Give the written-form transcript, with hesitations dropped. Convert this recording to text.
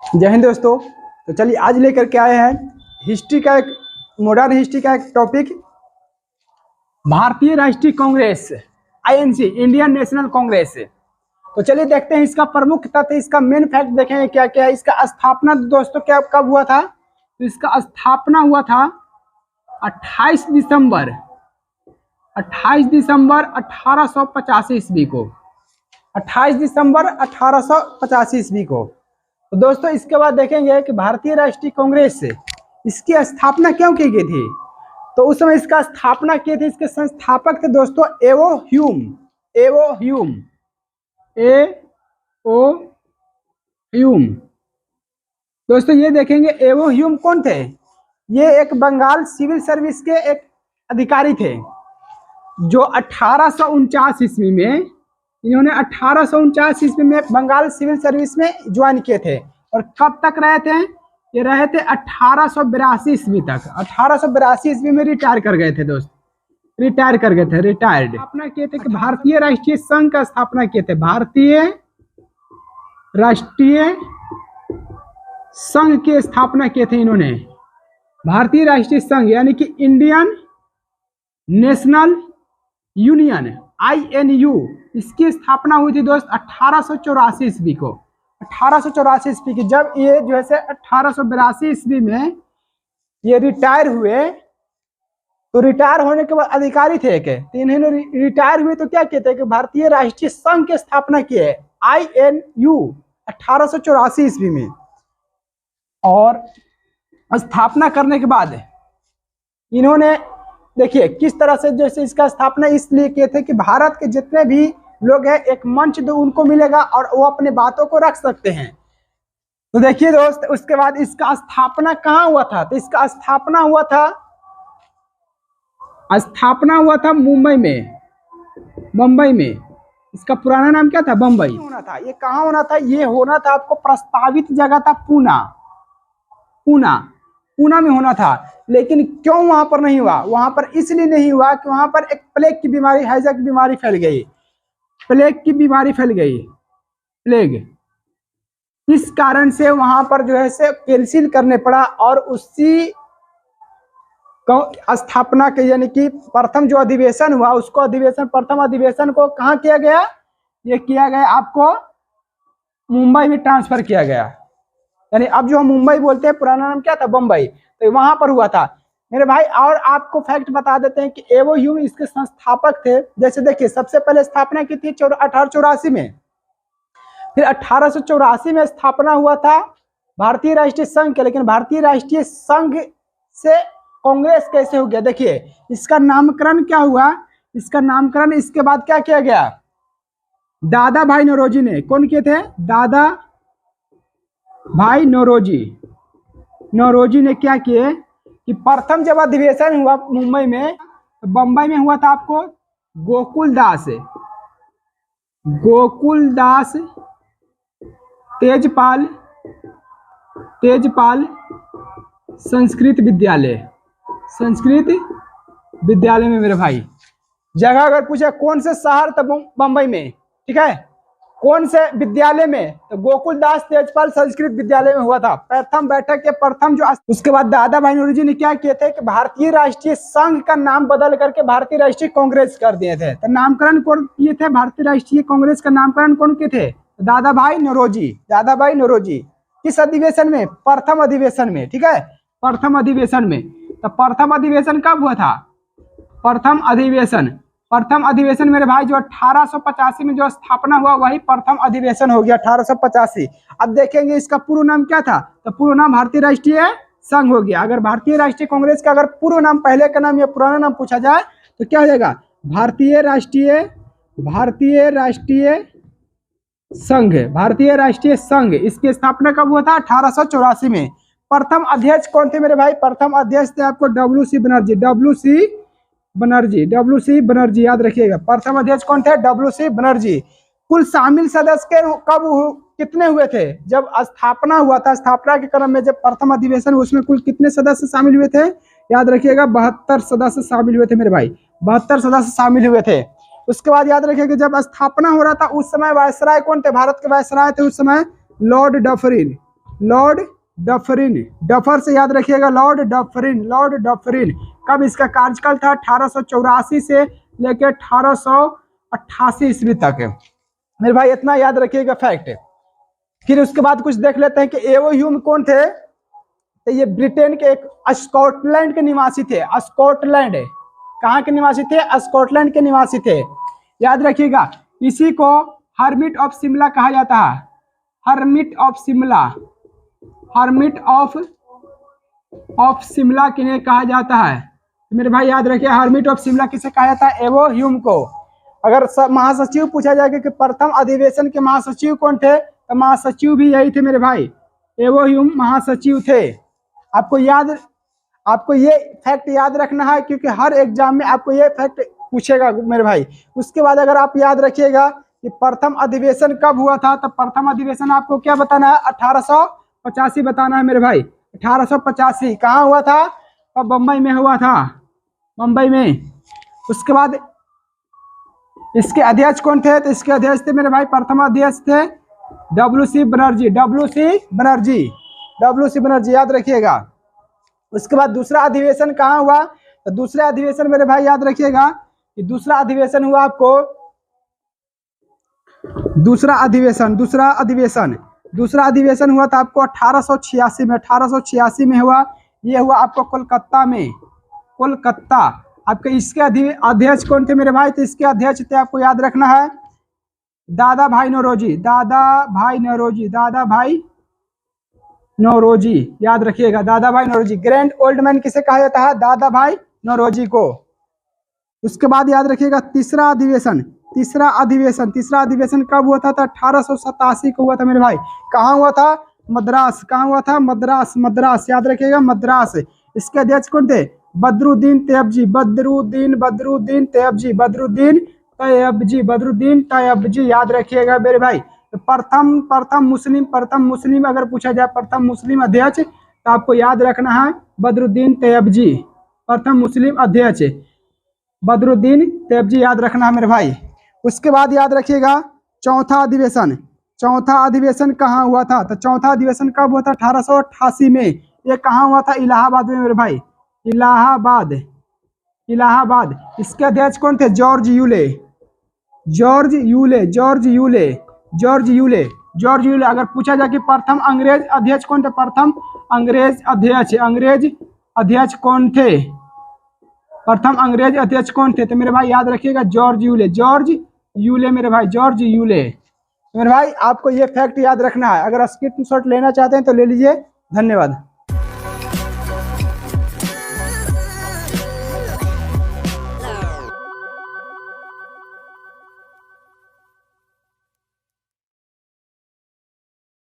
जय हिंद दोस्तों। तो चलिए आज लेकर के आए हैं हिस्ट्री का एक मॉडर्न हिस्ट्री का एक टॉपिक, भारतीय राष्ट्रीय Congress INC, Indian national Congress. तो चलिए देखते हैं इसका प्रमुख तथ्य, इसका मेन फैक्ट देखेंगे क्या क्या है। इसका स्थापना दोस्तों क्या कब हुआ था? तो इसका स्थापना हुआ था 28 दिसंबर 1885 ईस्वी को। 28 दिसंबर 1885 ईस्वी को। तो दोस्तों इसके बाद देखेंगे कि भारतीय राष्ट्रीय कांग्रेस इसकी स्थापना क्यों की गई थी। तो उस समय इसका स्थापना किए थे, इसके संस्थापक थे दोस्तों एवो ह्यूम। दोस्तों ये देखेंगे एवो ह्यूम कौन थे? ये एक बंगाल सिविल सर्विस के एक अधिकारी थे जो 1849 ईस्वी में, इन्होंने 1849 ईस्वी में बंगाल सिविल सर्विस में ज्वाइन किए थे। और कब तक रहे थे? ये रहे थे 1882 ईस्वी तक। 1882 ईस्वी में रिटायर कर गए थे दोस्त, रिटायर्ड। स्थापना किए थे कि भारतीय राष्ट्रीय संघ का स्थापना किए थे। भारतीय राष्ट्रीय संघ की स्थापना किए थे इन्होंने। भारतीय राष्ट्रीय संघ यानी कि इंडियन नेशनल यूनियन INU, इसकी स्थापना हुई थी दोस्त 1884 ईस्वी को। 1884 ईस्वी की जब ये जो है 1882 ईस्वी में ये रिटायर हुए, तो रिटायर होने के बाद अधिकारी थे कि तो इन्होंने रिटायर हुए तो क्या कहते हैं कि भारतीय राष्ट्रीय संघ की स्थापना की है INU 1884 ईस्वी में। और स्थापना करने के बाद इन्होंने देखिए किस तरह से जैसे इसका स्थापना इसलिए किए थे कि भारत के जितने भी लोग हैं एक मंच दो उनको मिलेगा और वो अपने बातों को रख सकते हैं। तो देखिए दोस्त उसके बाद इसका स्थापना कहाँ हुआ था? तो इसका स्थापना हुआ था मुंबई में। इसका पुराना नाम क्या था? बम्बई होना था। ये कहाँ होना था? ये होना था आपको प्रस्तावित जगह था पूना में होना था। लेकिन क्यों वहां पर नहीं हुआ? वहां पर इसलिए नहीं हुआ कि वहां पर एक प्लेग की बीमारी, हैजा की बीमारी फैल गई। प्लेग इस कारण से वहां पर जो है से कैंसिल करने पड़ा। और उसी स्थापना के यानी कि प्रथम जो अधिवेशन हुआ उसको प्रथम अधिवेशन को कहाँ किया गया? ये किया गया आपको मुंबई में ट्रांसफर किया गया। यानी अब जो हम मुंबई बोलते हैं पुराना नाम क्या था? बम्बई। तो वहां पर हुआ था मेरे भाई। और आपको फैक्ट बता देते हैं कि एवो ह्यूम इसके संस्थापक थे। जैसे देखिए सबसे पहले स्थापना की थी 1884 में, फिर 1884 में स्थापना हुआ था भारतीय राष्ट्रीय संघ के। लेकिन भारतीय राष्ट्रीय संघ से कांग्रेस कैसे हो गया? देखिए इसका नामकरण क्या हुआ? इसका नामकरण इसके बाद क्या किया गया? दादा भाई नौरोजी ने। कौन किए थे? दादा भाई नौरोजी ने क्या किए कि प्रथम जब अधिवेशन हुआ मुंबई में, तो बम्बई में हुआ था आपको गोकुलदास तेजपाल संस्कृत विद्यालय में। मेरे भाई जगह अगर पूछे कौन से शहर था बम्बई में, ठीक है, कौन से विद्यालय में? तो गोकुलदास तेजपाल संस्कृत विद्यालय में हुआ था प्रथम बैठक के प्रथम जो। उसके बाद दादा भाई नौरोजी ने क्या किए थे कि भारतीय राष्ट्रीय संघ का नाम बदल करके भारतीय राष्ट्रीय कांग्रेस कर दिए थे। तो नामकरण कौन किए थे? भारतीय राष्ट्रीय कांग्रेस का नामकरण कौन किए थे? दादा भाई नौरोजी। किस अधिवेशन में? प्रथम अधिवेशन में, ठीक है, प्रथम अधिवेशन में। तो प्रथम अधिवेशन कब हुआ था? प्रथम अधिवेशन मेरे भाई जो 1885 में जो स्थापना हुआ वही प्रथम अधिवेशन हो गया 1885। अब देखेंगे इसका पूर्व नाम क्या था? तो पूर्व नाम भारतीय राष्ट्रीय संघ हो गया। अगर भारतीय राष्ट्रीय कांग्रेस का अगर पूर्व नाम, पहले का नाम या पुराना नाम पूछा जाए तो क्या हो जाएगा? भारतीय राष्ट्रीय संघ। इसकी स्थापना कब हुआ था? 1884 में। प्रथम अध्यक्ष कौन थे मेरे भाई? प्रथम अध्यक्ष थे आपको WC बनर्जी, याद रखिएगा। प्रथम अध्यक्ष कौन थे? WC बनर्जी। कुल शामिल सदस्य कितने हुए थे जब स्थापना हुआ था? स्थापना के क्रम में जब प्रथम अधिवेशन उसमें कुल कितने सदस्य शामिल हुए थे? याद रखिएगा 72 सदस्य शामिल हुए थे मेरे भाई, 72 सदस्य शामिल हुए थे। उसके बाद याद रखिएगा जब स्थापना हो रहा था उस समय वायसराय कौन थे? भारत के वायसराय थे उस समय Lord Dufferin. Lord Dufferin, duffer से याद रखिएगा, लॉर्ड डफरिन, लॉर्ड डफरिन। कब इसका कार्यकाल था? 1884 से लेकर 1888 ईस्वी तक। मेरे भाई इतना याद रखिएगा फैक्ट। फिर उसके बाद कुछ देख लेते हैं कि एवो ह्यूम कौन थे। तो ये ब्रिटेन के एक स्कॉटलैंड के निवासी थे। स्कॉटलैंड, कहाँ के निवासी थे? स्कॉटलैंड के निवासी थे। याद रखिएगा, इसी को हर्मिट ऑफ शिमला कहा जाता है। Hermit of Shimla, hermit of Shimla किन्हें कहा जाता है? मेरे भाई याद रखिए, हर्मिट ऑफ शिमला किसे कहा जाता है? एवो ह्यूम को। अगर महासचिव पूछा जाएगा कि प्रथम अधिवेशन के महासचिव कौन थे, तो महासचिव भी यही थे मेरे भाई, एवो ह्यूम महासचिव थे। आपको ये फैक्ट याद रखना है, क्योंकि हर एग्जाम में आपको ये फैक्ट पूछेगा मेरे भाई। उसके बाद अगर आप याद रखिएगा कि प्रथम अधिवेशन कब हुआ था, तो प्रथम अधिवेशन आपको क्या बताना है? 1885 बताना है मेरे भाई। 1885 कहाँ हुआ था? तो बम्बई में हुआ था, बम्बई में। उसके बाद इसके अध्यक्ष कौन थे? तो इसके अध्यक्ष थे मेरे भाई, प्रथम अध्यक्ष थे WC बनर्जी, WC बनर्जी, याद रखिएगा। उसके बाद दूसरा अधिवेशन कहाँ हुआ? तो दूसरा अधिवेशन मेरे भाई याद रखिएगा कि दूसरा अधिवेशन हुआ आपको, दूसरा अधिवेशन हुआ था आपको 1886 में। 1886 में हुआ। ये हुआ आपको कोलकाता में, कोलकाता। आपके इसके अध्यक्ष कौन थे मेरे भाई? तो इसके अध्यक्ष थे, आपको याद रखना है, दादा भाई नौरोजी, याद रखिएगा, दादा भाई नौरोजी। ग्रैंड ओल्ड मैन किसे कहा जाता है? दादा भाई नौरोजी को। उसके बाद याद रखिएगा तीसरा अधिवेशन कब हुआ था? तो 1887 को हुआ था मेरे भाई। कहाँ हुआ था? मद्रास। कहाँ हुआ था? मद्रास, याद रखिएगा, मद्रास। इसके अध्यक्ष कौन थे? बदरुद्दीन तैयबजी, याद रखिएगा मेरे भाई। तो प्रथम मुस्लिम अगर पूछा जाए, प्रथम मुस्लिम अध्यक्ष, तो आपको याद रखना है बदरुद्दीन तैयबजी, प्रथम मुस्लिम अध्यक्ष बदरुद्दीन तैयबजी, याद रखना है मेरे भाई। उसके बाद याद रखिएगा चौथा अधिवेशन कहाँ हुआ था? तो चौथा अधिवेशन कब हुआ था? 1888 में। ये कहाँ हुआ था? इलाहाबाद में मेरे भाई, इलाहाबाद। इसके अध्यक्ष कौन थे? George Yule. अगर पूछा जाए कि प्रथम अंग्रेज अध्यक्ष कौन थे? प्रथम अंग्रेज अध्यक्ष कौन थे? प्रथम अंग्रेज अध्यक्ष कौन थे? तो मेरे भाई याद रखिएगा जॉर्ज यूले मेरे भाई, जॉर्ज यूले। मेरे भाई आपको ये फैक्ट याद रखना है। अगर स्क्रीनशॉट लेना चाहते हैं तो ले लीजिए। धन्यवाद।